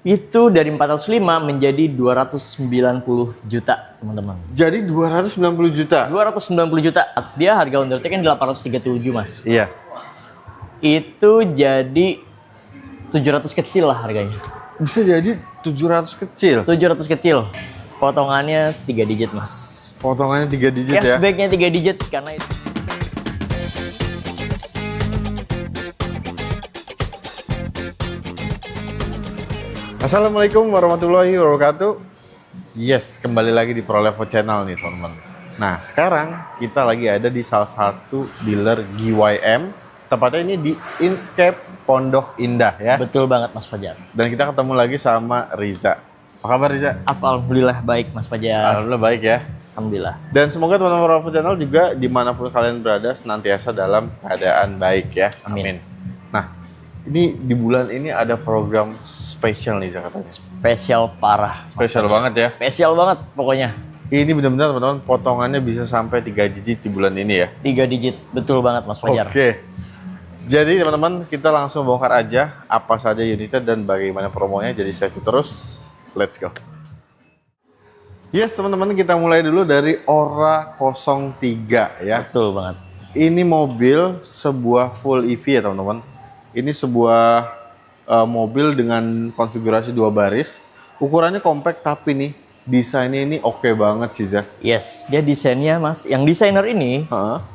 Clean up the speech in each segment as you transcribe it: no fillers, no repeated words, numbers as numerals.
Itu dari 405 menjadi 290 juta, teman-teman. Jadi 290 juta. 290 juta. Dia harga Undertake kan 837, Mas. Iya. Itu jadi 700 kecil lah harganya. Bisa jadi 700 kecil. 700 kecil. Potongannya 3 digit, Mas. Potongannya 3 digit ya. Cashbacknya 3 digit karena itu. Assalamualaikum warahmatullahi wabarakatuh. Yes, kembali lagi di ProLevo Channel nih teman-teman. Nah, sekarang kita lagi ada di salah satu dealer GYM. Tepatnya ini di Inscape Pondok Indah ya. Betul banget, Mas Fajar. Dan kita ketemu lagi sama Riza. Apa kabar Riza? Alhamdulillah baik, Mas Fajar. Alhamdulillah baik ya. Alhamdulillah. Dan semoga teman-teman ProLevo Channel juga dimanapun kalian berada senantiasa dalam keadaan baik ya. Amin. Nah, ini di bulan ini ada program spesial nih Jakarta. Spesial parah. Spesial banget ya. Spesial banget pokoknya. Ini benar-benar teman-teman potongannya bisa sampai 3 digit di bulan ini ya. 3 digit, betul banget Mas Fajar. Oke. Jadi teman-teman kita langsung bongkar aja apa saja unitnya dan bagaimana promonya. Jadi stay tune terus. Let's go. Yes teman-teman, kita mulai dulu dari Ora 03 ya. Betul banget. Ini mobil sebuah full EV ya teman-teman. Ini sebuah mobil dengan konfigurasi 2 baris. Ukurannya compact tapi nih desainnya ini oke banget sih Zah. Yes, dia desainnya Mas. Yang desainer ini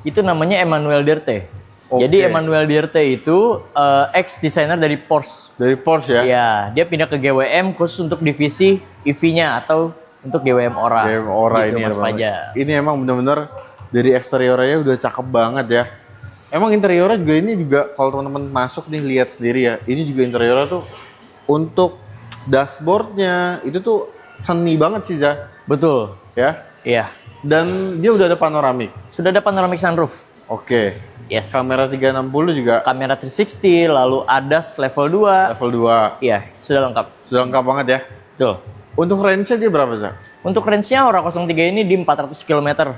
itu namanya Emmanuel Derte. Oke. Jadi Emmanuel Derte itu ex desainer dari Porsche. Dari Porsche ya? Iya, dia pindah ke GWM khusus untuk divisi EV-nya atau untuk GWM Ora. GWM Ora gitu, ini Mas ya, Fajar. ini emang bener-bener dari eksteriornya udah cakep banget ya. Emang interiornya juga ini juga kalau teman-teman masuk nih lihat sendiri ya. Ini juga interiornya tuh untuk dashboardnya itu tuh seni banget sih Zah. Betul. Ya. Iya. Dan dia udah ada panoramik. Sudah ada panoramic sunroof. Oke. Yes. Kamera 360 juga. Kamera 360, lalu ADAS level 2. Level 2. Iya, sudah lengkap. Sudah lengkap banget ya. Betul. Untuk range-nya dia berapa Zah? Untuk range-nya Ora 03 ini di 400 km.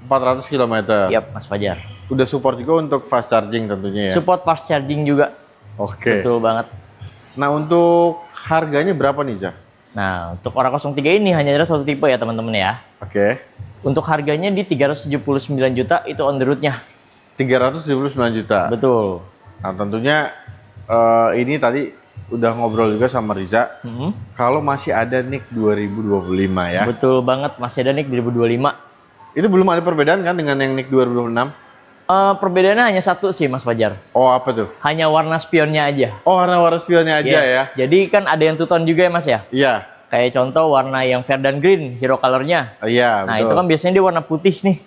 400 km. Yap, Mas Fajar. Udah support juga untuk fast charging tentunya ya. Support fast charging juga. Oke. Betul banget. Nah, untuk harganya berapa nih Zah? Nah, untuk Ora 03 ini hanya ada satu tipe ya teman-teman ya. Oke. Untuk harganya di 379 juta itu on the road-nya. 379 juta. Betul. Nah tentunya ini tadi udah ngobrol juga sama Riza. Kalau masih ada NIK 2025 ya. Betul banget, masih ada NIK 2025. Itu belum ada perbedaan kan dengan yang NIK 2026? Perbedaannya hanya satu sih Mas Fajar. Oh apa tuh? Hanya warna spionnya aja. Oh warna spionnya aja ya? Jadi kan ada yang two-tone juga ya Mas ya? Iya. Kayak contoh warna yang fair dan green, hero colornya. Iya Nah betul. itu kan biasanya dia warna putih nih.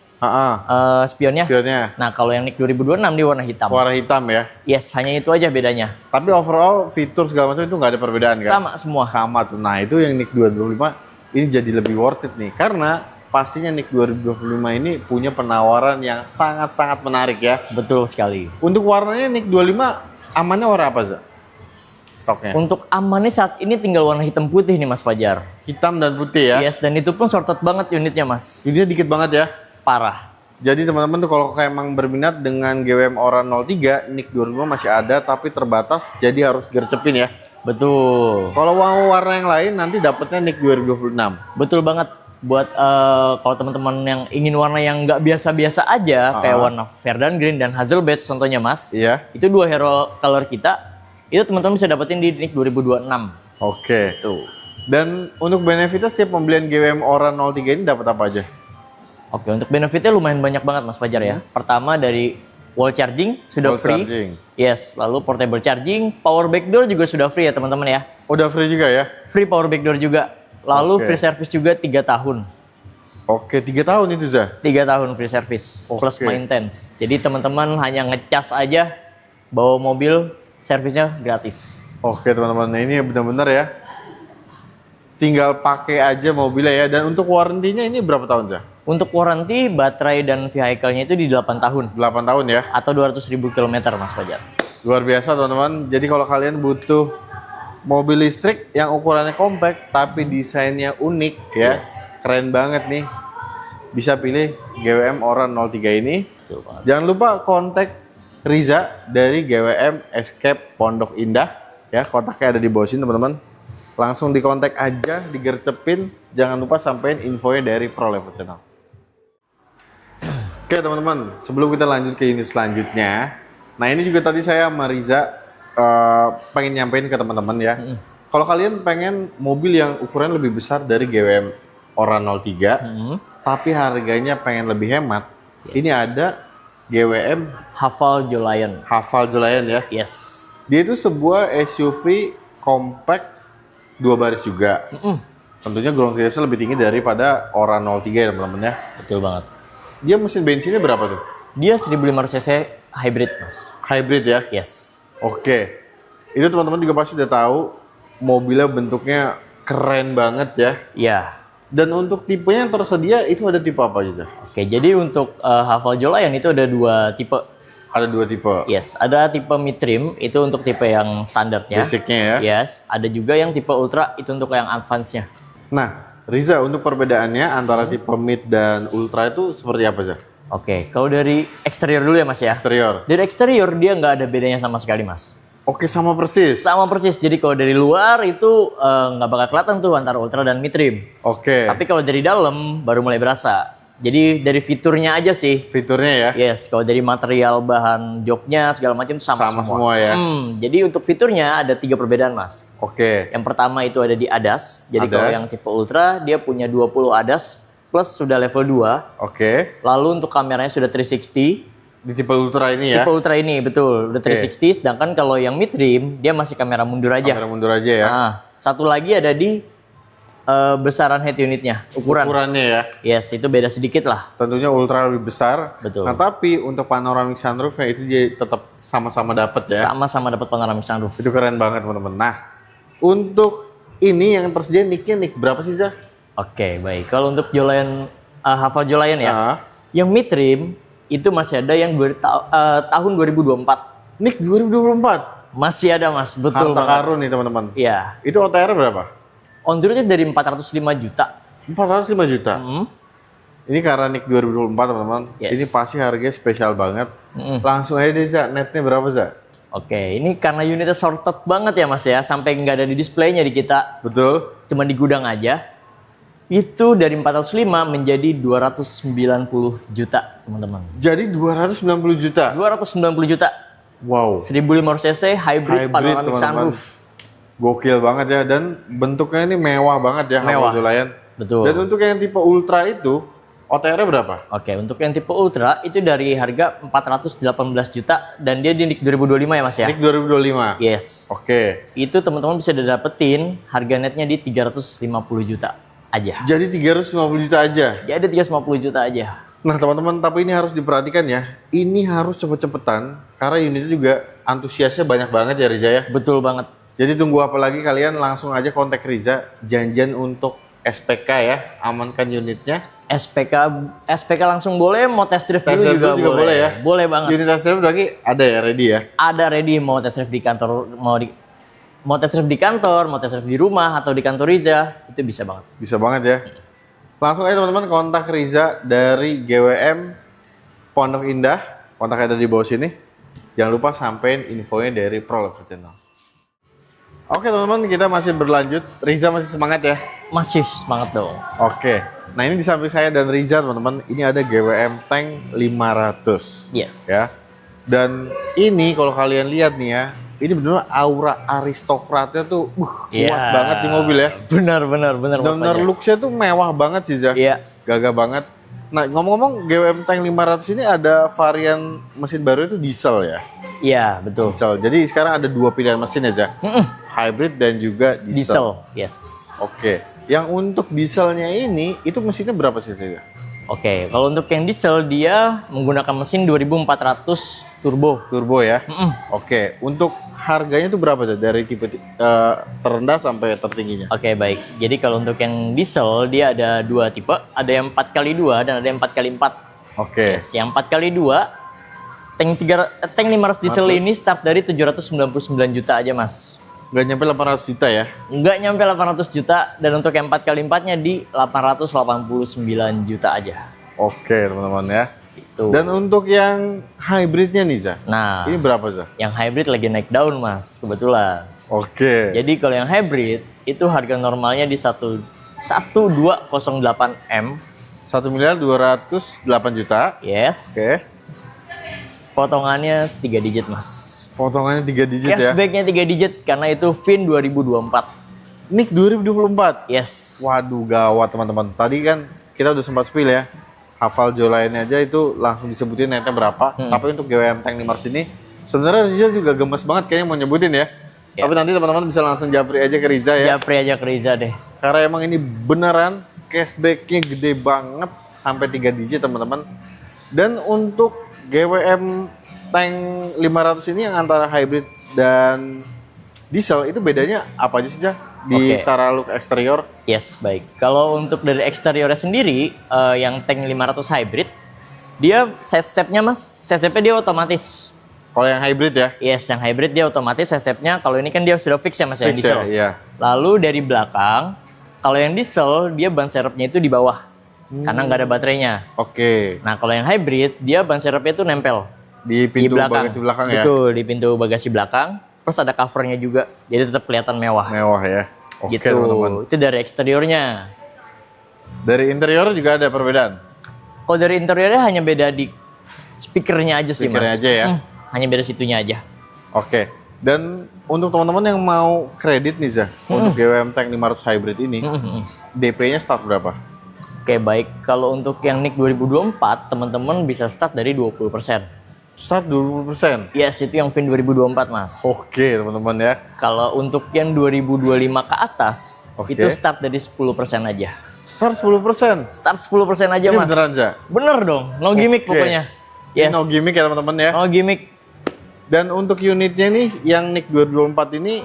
Spionnya. Spionnya. Nah kalau yang NIK 2026 dia warna hitam. Warna hitam ya? Yes, hanya itu aja bedanya. Tapi overall fitur segala macam itu nggak ada perbedaan kan? Sama semua. Sama tuh. Nah itu yang NIK 2025 ini jadi lebih worth it nih. Karena pastinya NIK 2025 ini punya penawaran yang sangat-sangat menarik ya. Betul sekali. Untuk warnanya NIK 25 amannya warna apa Zah? Stoknya? Untuk amannya saat ini tinggal warna hitam putih nih Mas Fajar. Hitam dan putih ya? Yes, dan itu pun sorted banget unitnya Mas. Unitnya dikit banget ya? Parah. Jadi teman-teman tuh kalau emang berminat dengan GWM Ora 03, NIK 2025 masih ada tapi terbatas jadi harus gercepin ya. Betul. Kalau mau warna yang lain nanti dapetnya NIK 2026. Betul banget. Buat kalau teman-teman yang ingin warna yang nggak biasa-biasa aja, kayak warna fair dan green dan hazel beige contohnya Mas. Iya. Itu 2 hero color kita. Itu teman-teman bisa dapetin di NIK 2026. Oke. Tuh. Dan untuk benefitnya setiap pembelian GWM Ora 03 ini dapat apa aja? Oke, untuk benefitnya lumayan banyak banget Mas Fajar ya. Pertama dari wall charging sudah Wall free. charging. Yes, lalu portable charging, power backdoor juga sudah free ya teman-teman ya. Udah free juga ya? Free power backdoor juga. Lalu Oke. free service juga 3 tahun. Oke, 3 tahun itu Zah? 3 tahun free service plus Oke. maintenance. Jadi teman-teman hanya ngecas aja, bawa mobil, servisnya gratis. Oke teman-teman, nah, ini benar-benar ya. Tinggal pakai aja mobilnya ya. Dan untuk warrantinya ini berapa tahun Zah? Untuk warranty, baterai dan vehicle-nya itu di 8 tahun. 8 tahun ya? Atau 200.000 km Mas Fajar. Luar biasa teman-teman. Jadi kalau kalian butuh mobil listrik yang ukurannya compact tapi desainnya unik ya. Yes. Keren banget nih. Bisa pilih GWM Ora 03 ini. Betul banget. Jangan lupa kontak Riza dari GWM Escape Pondok Indah. Ya, kontaknya ada di bawah sini teman-teman. Langsung dikontak aja, digercepin. Jangan lupa sampein infonya dari Pro Level Channel. Oke teman-teman, sebelum kita lanjut ke unit selanjutnya. Nah ini juga tadi saya sama Riza pengen nyampein ke teman-teman ya. Kalau kalian pengen mobil yang ukuran lebih besar dari GWM Ora 03, tapi harganya pengen lebih hemat, ini ada GWM Haval Jolion. Haval Jolion ya. Yes. Dia itu sebuah SUV compact 2 baris juga. Tentunya ground clearance lebih tinggi daripada Ora 03 ya teman-teman ya. Betul banget. Dia mesin bensinnya berapa tuh? Dia 1500 cc hybrid, Mas. Hybrid ya? Yes. Oke. Itu teman-teman juga pasti udah tahu mobilnya bentuknya keren banget ya. Iya. Dan untuk tipenya yang tersedia itu ada tipe apa aja? Oke, jadi untuk Haval Jolion itu ada 2 tipe. Ada 2 tipe. Yes, ada tipe mid trim itu untuk tipe yang standarnya. Basicnya ya. Yes, ada juga yang tipe ultra itu untuk yang advance-nya. Nah, Riza, untuk perbedaannya antara tipe mid dan ultra itu seperti apa sih? Oke, kalau dari eksterior dulu ya Mas ya. Eksterior. Dari eksterior dia nggak ada bedanya sama sekali Mas. Oke, sama persis. Sama persis, jadi kalau dari luar itu nggak bakal kelihatan tuh antara ultra dan mid trim. Oke. Tapi kalau dari dalam baru mulai berasa. Jadi dari fiturnya aja sih. Fiturnya ya. Yes, kalau dari material bahan joknya segala macam sama semua ya. Jadi untuk fiturnya ada 3 perbedaan Mas. Oke. Yang pertama itu ada di ADAS. Jadi ADAS. kalau yang tipe ultra dia punya 20 ADAS plus sudah level 2. Oke. Lalu untuk kameranya sudah 360. Di tipe ultra ini ya. Tipe ultra ini betul, udah 360. Sedangkan kalau yang mid trim dia masih kamera mundur aja. Kamera mundur aja ya. Nah, satu lagi ada di besaran head unitnya, ukuran. Ukurannya ya. Yes, itu beda sedikit lah. Tentunya ultra lebih besar. Betul. Nah, tapi untuk panoramic sunroofnya itu dia tetap sama-sama dapat ya. Sama-sama dapat panoramic sunroof. Itu keren banget teman-teman. Nah, untuk ini yang tersedia nicknya nick berapa sih Zah? Oke, baik. Kalau untuk Jolion Haval Jolion ya, Ah. yang mid trim itu masih ada yang tahun 2024. Nick 2024. Masih ada Mas, betul Harta banget. karun nih teman-teman. Iya. Itu OTR berapa? On the road dari 405 juta. 405 juta. Ini karena Nick 2024 teman-teman. Yes. Ini pasti harganya spesial banget. Langsung aja deh Zah, netnya berapa Zah? Oke, ini karena unitnya sorted banget ya Mas ya, sampai nggak ada di displaynya di kita, Betul. cuma di gudang aja. Itu dari 405 menjadi 290 juta teman-teman. Jadi 290 juta. 290 juta. Wow. 1500 cc hybrid panoramic sunroof. Gokil banget ya, dan bentuknya ini mewah banget ya. Mewah. Haval Jolion. Betul. Dan untuk yang tipe ultra itu OTR-nya berapa? Oke, untuk yang tipe ultra itu dari harga 418 juta dan dia di NIK 2025 ya Mas ya? Nick 2025. Yes. Oke. Itu teman-teman bisa dapetin harga netnya di 350 juta aja. Jadi 350 juta aja. Jadi 350 juta aja. Nah teman-teman, tapi ini harus diperhatikan ya. Ini harus cepet-cepetan karena unitnya juga antusiasnya banyak banget ya Riza ya. Betul banget. Jadi tunggu apa lagi, kalian langsung aja kontak Riza, janjian untuk SPK ya, amankan unitnya. SPK langsung boleh, mau test drive Test dulu drive juga, boleh ya. Boleh banget. Unit test drive lagi ada ya, ready ya. Ada ready mau test drive di kantor, mau test drive di kantor, mau test drive di rumah atau di kantor Riza, itu bisa banget. Bisa banget ya. Langsung aja teman-teman kontak Riza dari GWM Pondok Indah, kontaknya ada di bawah sini. Jangan lupa sampein infonya dari Pro Level Channel. Oke teman-teman, kita masih berlanjut. Riza masih semangat ya? Masih semangat dong. Oke. Nah ini di samping saya dan Riza teman-teman, ini ada GWM Tank 500. Yes. Ya. Dan ini kalau kalian lihat nih ya, ini benar aura aristokratnya tuh kuat banget di mobil ya. Benar. Benar looks-nya tuh mewah banget sih Zah. Iya. Gagah banget. Nah ngomong-ngomong GWM Tank 500 ini ada varian mesin baru itu diesel ya? Iya, betul. Diesel. Jadi sekarang ada 2 pilihan mesin ya Zah. Hybrid dan juga diesel. Diesel, yes. Oke. Yang untuk dieselnya ini, itu mesinnya berapa sih Zah? Oke, kalau untuk yang diesel dia menggunakan mesin 2400 turbo. Turbo ya? Oke. Untuk harganya itu berapa Zah? Dari tipe terendah sampai tertingginya? Oke, baik. Jadi kalau untuk yang diesel dia ada 2 tipe, ada yang 4x2 dan ada yang 4x4. Oke. Yes, yang 4x2 tank 500 diesel ini start dari 799 juta aja, Mas. Nggak nyampe 800 juta ya? Nggak nyampe 800 juta, dan untuk yang 4x4-nya di 889 juta aja. Oke teman-teman ya. Itu. Dan untuk yang hybridnya nih Zah, Nah, ini berapa Zah? yang hybrid lagi naik daun, Mas, kebetulan. Oke. Jadi kalau yang hybrid itu harga normalnya di 1208M. 1.208.000.000. Yes. Oke. Potongannya 3 digit, Mas. Potongannya 3 digit ya. Cashbacknya 3 digit karena itu VIN 2024. NIK 2024. Yes. Waduh, gawat teman-teman. Tadi kan kita udah sempat spill ya. Hafal Jolainnya aja itu langsung disebutin netnya berapa. Tapi untuk GWM Tank 500 ini sebenarnya Riza juga gemes banget kayaknya mau nyebutin ya. Tapi nanti teman-teman bisa langsung japri aja ke Riza ya. Japri aja ke Riza deh. Karena emang ini beneran cashbacknya gede banget sampai 3 digit teman-teman. Dan untuk GWM Tank 500 ini yang antara hybrid dan diesel itu bedanya apa aja sih Jah? Di secara look eksterior? Yes, baik. Kalau untuk dari eksteriornya sendiri, yang Tank 500 hybrid, dia side stepnya Mas, side stepnya dia otomatis. Kalau yang hybrid ya? Yes, yang hybrid dia otomatis side stepnya. Kalau ini kan dia sudah fix ya Mas, yang diesel. Ya, iya. Lalu dari belakang, kalau yang diesel dia ban serepnya itu di bawah, karena nggak ada baterainya. Oke. Nah kalau yang hybrid dia ban serepnya itu nempel Di pintu bagasi belakang ya? Betul, di pintu bagasi belakang. Terus ada covernya juga, jadi tetap kelihatan mewah. Mewah ya. Oke Gitu. teman-teman. Itu dari eksteriornya. Dari interior juga ada perbedaan? Kalau dari interiornya hanya beda di speakernya aja sih Speakernya Mas. aja ya? Hanya beda situnya aja. Oke. Dan untuk teman-teman yang mau kredit nih Zah, untuk GWM Tank 500 hybrid ini, DP-nya start berapa? Oke baik, kalau untuk yang NIK 2024 teman-teman bisa start dari 20%. Start 20%? Yes, itu yang VIN 2024 Mas. Oke teman-teman ya. Kalau untuk yang 2025 ke atas, Oke. itu start dari 10% aja. Start 10%? Start 10% aja Ini Mas. beneran Zah? Bener dong, no gimmick Oke. pokoknya. Ini Yes, no gimmick ya teman-teman ya. no gimmick. Dan untuk unitnya nih, yang NIK 2024 ini,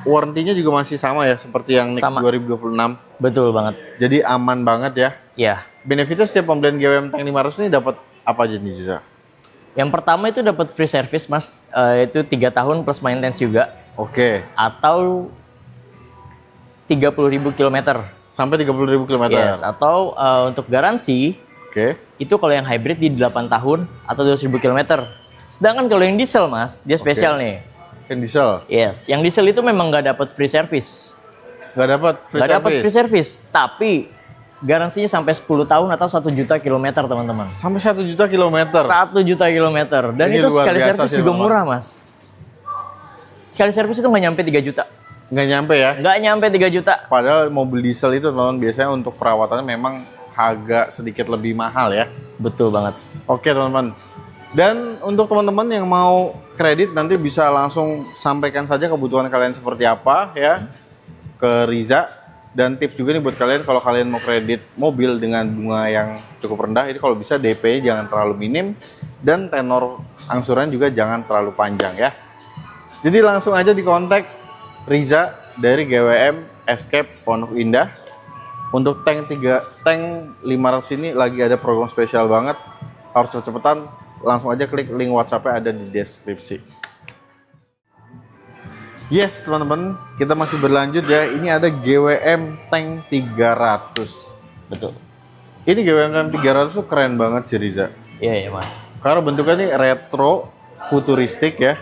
warrantinya juga masih sama ya, seperti yang NIK Sama. 2026. Betul banget. Jadi aman banget ya. Ya. Benefitnya setiap pembelian GWM Tank 500 ini dapat apa aja nih Zah? Yang pertama itu dapat free service Mas, itu 3 tahun plus maintenance juga, Oke. atau 30.000 km. Sampai 30.000 km. Yes, atau untuk garansi Oke. itu kalau yang hybrid di 8 tahun atau 200.000 km. Sedangkan kalau yang diesel Mas, dia spesial nih. Yang diesel? Yes, yang diesel itu memang nggak dapat free service. Nggak dapat free Nggak dapat service? free service, tapi garansinya sampai 10 tahun atau 1 juta kilometer teman-teman. Sampai 1 juta kilometer? 1 juta kilometer. Dan Ini itu luar sekali biasa servis sih, juga teman-teman. murah Mas. Sekali servis itu nggak nyampe 3 juta. Nggak nyampe ya? Nggak nyampe 3 juta. Padahal mobil diesel itu teman-teman biasanya untuk perawatannya memang agak sedikit lebih mahal ya. Betul banget. Oke teman-teman. Dan untuk teman-teman yang mau kredit nanti bisa langsung sampaikan saja kebutuhan kalian seperti apa ya ke Riza. Dan tips juga nih buat kalian kalau kalian mau kredit mobil dengan bunga yang cukup rendah, itu kalau bisa DP jangan terlalu minim dan tenor angsuran juga jangan terlalu panjang ya. Jadi langsung aja di kontak Riza dari GWM Escape Pondok Indah. Untuk tank 500 ini lagi ada program spesial banget. Harus cepet-cepetan, langsung aja klik link WhatsApp-nya ada di deskripsi. Yes teman-teman, kita masih berlanjut ya. Ini ada GWM Tank 300. Betul. Ini GWM Tank 300 tuh keren banget sih Riza. Iya ya Mas. Karena bentuknya nih retro, futuristik ya.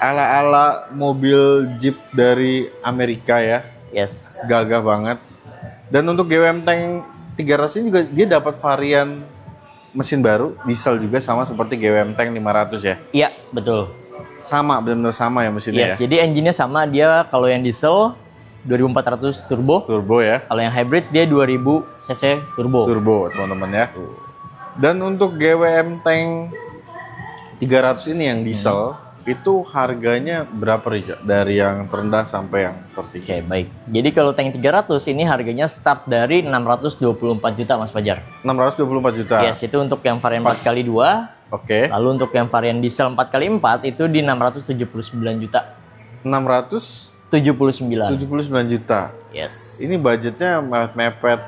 Ala-ala mobil Jeep dari Amerika ya. Yes. Gagah banget. Dan untuk GWM Tank 300 ini juga dia dapat varian mesin baru, diesel juga sama seperti GWM Tank 500 ya. Iya, betul. Sama, benar-benar sama ya mesinnya Yes, ya. jadi engine-nya sama, dia kalau yang diesel 2400 turbo, Turbo ya. kalau yang hybrid dia 2000 cc turbo. Turbo teman-teman ya. Dan untuk GWM Tank 300 ini yang diesel itu harganya berapa Riza? Dari yang terendah sampai yang tertinggi. Oke, baik. Jadi kalau tank 300 ini harganya start dari 624 juta Mas Fajar. 624 juta. Yes, itu untuk yang varian 4x2. Oke. Lalu untuk yang varian diesel 4x4 itu di 679 juta. 679 juta. Yes. Ini budgetnya mepet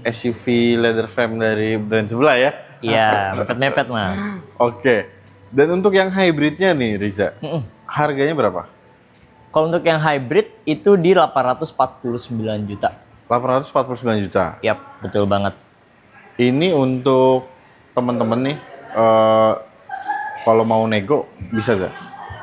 SUV leather frame dari brand sebelah ya. Iya, mepet-mepet Mas. Oke. Dan untuk yang hybridnya nih Riza, harganya berapa? Kalau untuk yang hybrid itu di 849 juta. 849 juta. Yap, betul banget. Ini untuk teman-teman nih, kalau mau nego bisa gak?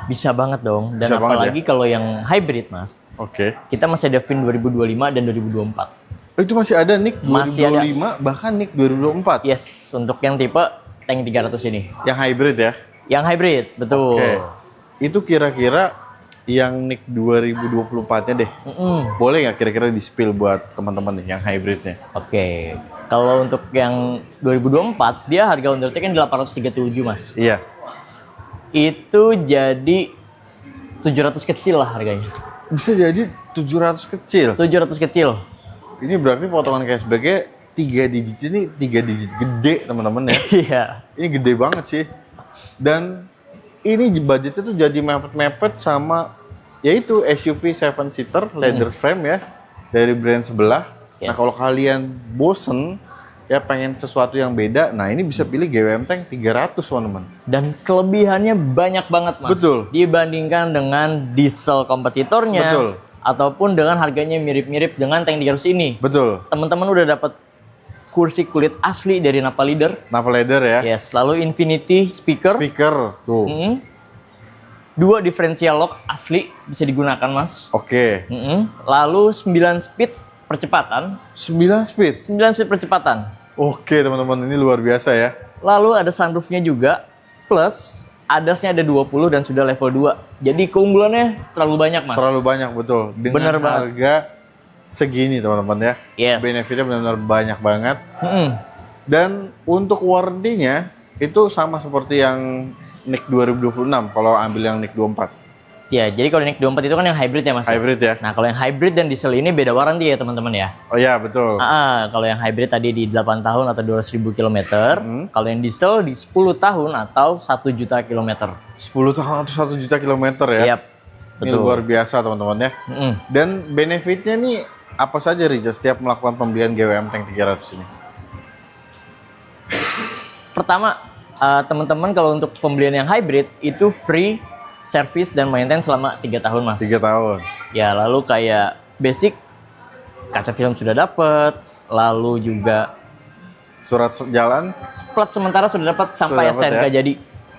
Bisa banget dong. Dan Bisa banget apalagi kalau yang hybrid, Mas. Oke. Kita masih ada VIN 2025 dan 2024. Oh, itu masih ada NIK Masih 2025 bahkan NIK 2024. Yes, untuk yang tipe tank 300 ini. Yang hybrid ya. Yang hybrid, betul. Oke. Itu kira-kira yang NIK 2024-nya deh. Boleh nggak kira-kira di-spill buat teman-teman nih yang hybridnya? Oke. Kalau untuk yang 2024, dia harga undertake-nya 837, Mas. Iya. Itu jadi 700 kecil lah harganya. Bisa jadi 700 kecil. 700 kecil. Ini berarti potongan cashback-nya 3 digit ini 3 digit gede teman-teman ya. Iya. Ini gede banget sih. Dan ini budgetnya tuh jadi mepet-mepet sama yaitu SUV 7-seater leather frame ya dari brand sebelah. Nah Yes. kalau kalian bosen ya pengen sesuatu yang beda, nah ini bisa pilih GWM Tank 300 teman-teman. Dan kelebihannya banyak banget, Mas. Betul. Dibandingkan dengan diesel kompetitornya. Betul. Ataupun dengan harganya mirip-mirip dengan tank 300 ini. Betul. Teman-teman udah dapat kursi kulit asli dari Napa Leader. Napa leather ya. Yes, lalu Infinity speaker. Speaker tuh. 2 differential lock asli bisa digunakan, Mas. Oke. Lalu 9 speed percepatan. 9 speed. 9 speed percepatan. Oke teman-teman, ini luar biasa ya. Lalu ada sunroofnya juga. Plus ADAS-nya ada 20 dan sudah level 2. Jadi keunggulannya terlalu banyak, Mas. Terlalu banyak betul. Dengan Bener banget. harga segini teman-teman ya. Yes. Benefitnya benar-benar banyak banget. Mm-mm. Dan untuk warranty-nya itu sama seperti yang NIK 2026 kalau ambil yang NIK 24. Ya, jadi kalau NIK 24 itu kan yang hybrid ya, Mas. Hybrid ya. Nah, kalau yang hybrid dan diesel ini beda warranty ya, teman-teman ya. Oh iya betul. Kalau yang hybrid tadi di 8 tahun atau 200.000 km. Kalau yang diesel di 10 tahun atau 1 juta kilometer. 10 tahun atau 1 juta kilometer ya. Yap, Ini betul. luar biasa teman-teman ya. Dan benefitnya nih apa saja Rija setiap melakukan pembelian GWM Tank 300 ini? Pertama, teman-teman kalau untuk pembelian yang hybrid itu free service dan maintenance selama 3 tahun, Mas. 3 tahun. Ya, lalu kayak basic kaca film sudah dapat, lalu juga Surat jalan. plat sementara sudah dapat sampai Sudah dapat STNK ya? jadi.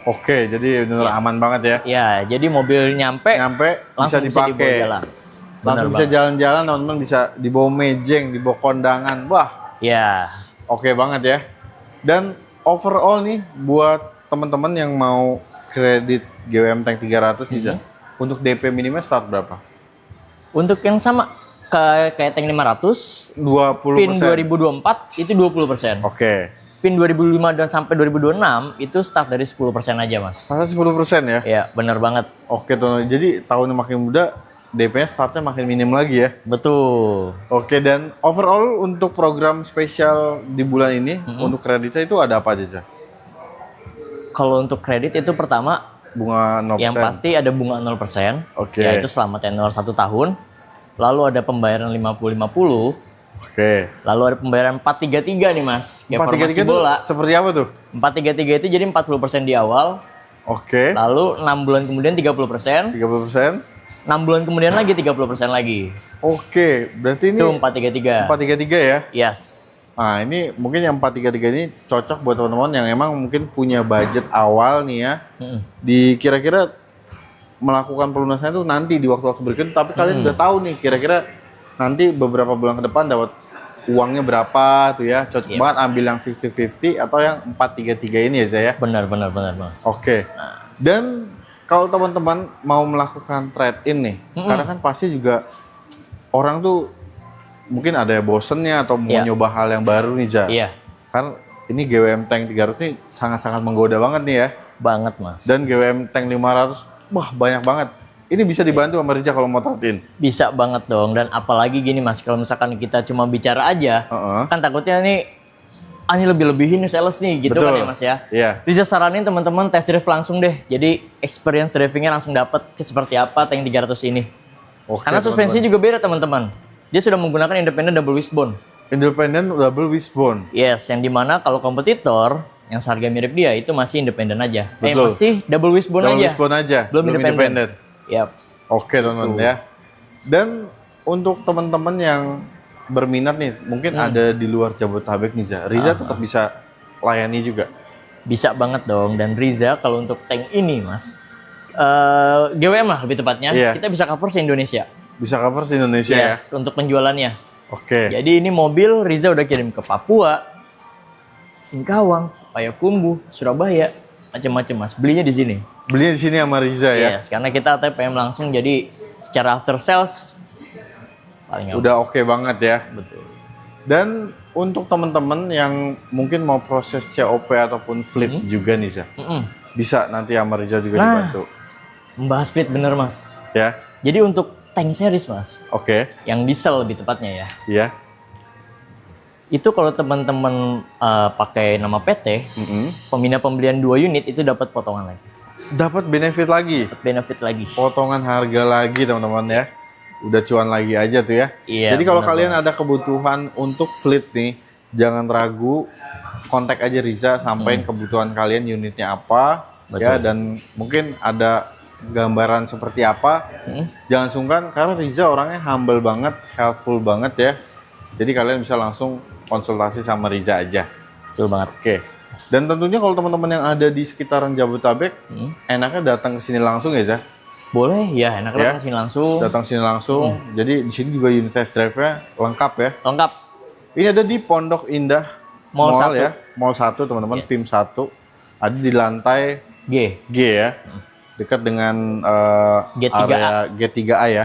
Oke, jadi benar Yes. aman banget ya. Ya, jadi mobil nyampe Nyampe bisa langsung dipakai. dibawa jalan. Benar Langsung bisa banget. jalan-jalan teman-teman, bisa dibawa mejeng, dibawa kondangan. Wah, Ya, oke banget ya. Dan overall nih buat teman-teman yang mau kredit GWM Tank 300 bisa. Untuk DP minimal start berapa? untuk yang sama kayak tank 500, 20%. PIN 2024 itu 20%. Oke. PIN 2005 dan sampai 2026 itu start dari 10% aja, Mas. Startnya 10% ya? Ya, benar banget. Oke tuh. Jadi tahunnya makin muda, DP-nya startnya makin minim lagi ya. Betul. Oke, dan overall untuk program spesial di bulan ini untuk kreditnya itu ada apa aja? Kalau untuk kredit itu pertama Bunga 0%. yang pasti ada bunga 0%. Oke. Yaitu selama tenor 1 tahun. Lalu ada pembayaran 50-50. Oke. Lalu ada pembayaran 433 nih, Mas. Kayak 433 formasi itu bola. seperti apa tuh? 433 itu jadi 40% di awal. Oke. Lalu 6 bulan kemudian 30%. 30%. 6 bulan kemudian lagi 30% lagi. Oke, berarti ini Itu 433. 433 ya? Yes. Nah, ini mungkin yang 433 ini cocok buat teman-teman yang emang mungkin punya budget awal nih ya. Di kira-kira melakukan pelunasannya tuh nanti di waktu-waktu berikutnya, tapi kalian udah tahu nih kira-kira nanti beberapa bulan ke depan dapat uangnya berapa tuh ya. Cocok banget ambil yang 50-50 atau yang 433 ini ya, Zay, ya. Benar, Mas. Oke. Dan kalau teman-teman mau melakukan trade-in nih, karena kan pasti juga orang tuh mungkin ada bosennya atau mau nyoba hal yang baru nih, Ja. Iya, Kan ini GWM Tank 300 nih sangat-sangat menggoda banget nih ya. banget, Mas. Dan GWM Tank 500, wah banyak banget. Ini bisa dibantu sama Rija kalau mau trade-in. Bisa banget dong. Dan apalagi gini, Mas, kalau misalkan kita cuma bicara aja, kan takutnya nih, ini lebih-lebihin nih sales nih, gitu. Betul. Kan ya, Mas ya. Iya. Bisa saranin teman-teman test drive langsung deh. Jadi experience drivingnya langsung dapet seperti apa tank 300 ini. Oke, Karena suspensinya juga beda, teman-teman. Dia sudah menggunakan independent double wishbone. Independent double wishbone. Yes, yang dimana kalau kompetitor yang seharga mirip dia itu masih independen aja. Betul. Masih double wishbone Double aja. wishbone aja. Belum independen. Yap. Oke teman-teman ya. Dan untuk teman-teman yang berminat nih, mungkin ada di luar Jabodetabek nih, Za. Riza tetap bisa layani juga. Bisa banget dong. Dan Riza kalau untuk tank ini, Mas, GWM lah lebih tepatnya. Iya. Kita bisa cover se-Indonesia. Bisa cover se Indonesia ya. Yes, untuk penjualannya. Oke. Jadi ini mobil Riza udah kirim ke Papua, Singkawang, Payakumbuh, Surabaya, macam-macam Mas. Belinya di sini. Belinya di sini sama Riza ya. Yes, karena kita TPM langsung, jadi secara after sales paling aman. Udah oke banget ya. Betul. Dan untuk teman-teman yang mungkin mau proses COP ataupun fleet juga nih, Za. Bisa nanti sama Riza juga dibantu. Membahas fleet bener Mas. Ya. Jadi untuk tank series Mas, Oke. yang diesel lebih tepatnya ya. Iya. Itu kalau teman-teman pakai nama PT, pemindah pembelian 2 unit itu dapat potongan lagi. Dapat benefit lagi. Benefit lagi. Potongan harga lagi teman-teman ya. Udah cuan lagi aja tuh ya. Iya, jadi kalau benar kalian ada kebutuhan untuk fleet nih, jangan ragu, kontak aja Riza, sampaikan kebutuhan kalian unitnya apa. Betul. Ya, dan mungkin ada gambaran seperti apa. Jangan sungkan karena Riza orangnya humble banget, helpful banget ya. Jadi kalian bisa langsung konsultasi sama Riza aja. Betul banget. Oke. Dan tentunya kalau teman-teman yang ada di sekitaran Jabodetabek, enaknya datang ke sini langsung ya, Za? Boleh ya, enak Ya. datang sini langsung. Datang sini langsung. Jadi di sini juga unit test drive-nya lengkap ya. Lengkap. Ini ada di Pondok Indah Mall 1. ya. Mall 1 teman-teman, Yes. tim 1. Ada di lantai G. G ya. Dekat dengan G3A. area G3A ya.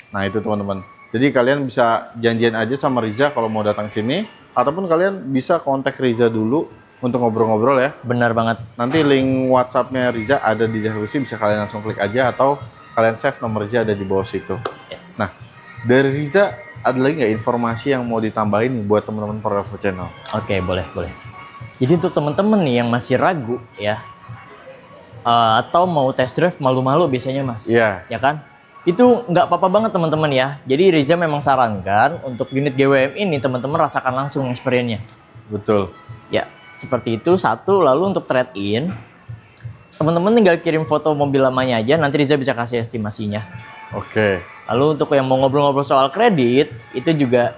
Nah, itu teman-teman. Jadi kalian bisa janjian aja sama Riza kalau mau datang sini, ataupun kalian bisa kontak Riza dulu untuk ngobrol-ngobrol ya. Benar banget. Nanti link WhatsApp-nya Riza ada di deskripsi, bisa kalian langsung klik aja atau kalian save nomor Riza ada di bawah situ. Yes. Nah, dari Riza ada lagi nggak informasi yang mau ditambahin nih buat teman-teman Porrevo Channel? Oke, boleh. Jadi untuk teman-teman nih yang masih ragu ya, atau mau test drive malu-malu biasanya Mas. Iya. Ya kan? Itu nggak apa-apa banget teman-teman ya. Jadi Riza memang sarankan untuk unit GWM ini teman-teman rasakan langsung experience-nya. Betul. Ya, seperti itu. Satu, lalu untuk trade-in, teman-teman tinggal kirim foto mobil lamanya aja, nanti Riza bisa kasih estimasinya. Oke. Lalu untuk yang mau ngobrol-ngobrol soal kredit, itu juga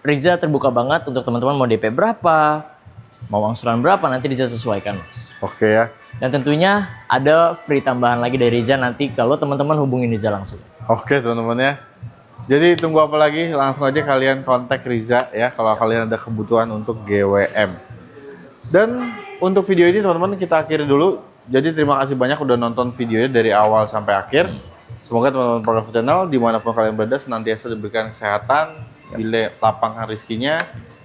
Riza terbuka banget untuk teman-teman mau DP berapa, mau angsuran berapa, nanti Riza sesuaikan, Mas. Oke ya. Dan tentunya ada free tambahan lagi dari Riza nanti kalau teman-teman hubungin Riza langsung. Oke teman-teman ya. Jadi tunggu apa lagi? Langsung aja kalian kontak Riza ya kalau kalian ada kebutuhan untuk GWM. Dan untuk video ini teman-teman kita akhiri dulu. Jadi terima kasih banyak udah nonton videonya dari awal sampai akhir. Semoga teman-teman Porrevo Channel dimanapun kalian berada senantiasa diberikan kesehatan, dilapangkan rezekinya.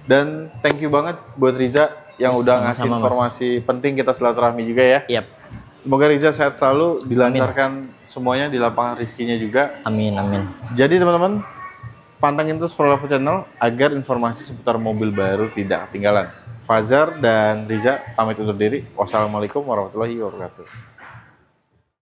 Dan thank you banget buat Riza yang udah ngasih Sama-sama, Mas. informasi penting, kita silaturahmi juga ya. Yap. Semoga Riza sehat selalu, dilancarkan semuanya di lapangan rezekinya juga. Amin. Jadi teman-teman, pantengin terus Porrevo Channel agar informasi seputar mobil baru tidak ketinggalan. Fazar dan Riza pamit undur diri. Wassalamualaikum warahmatullahi wabarakatuh.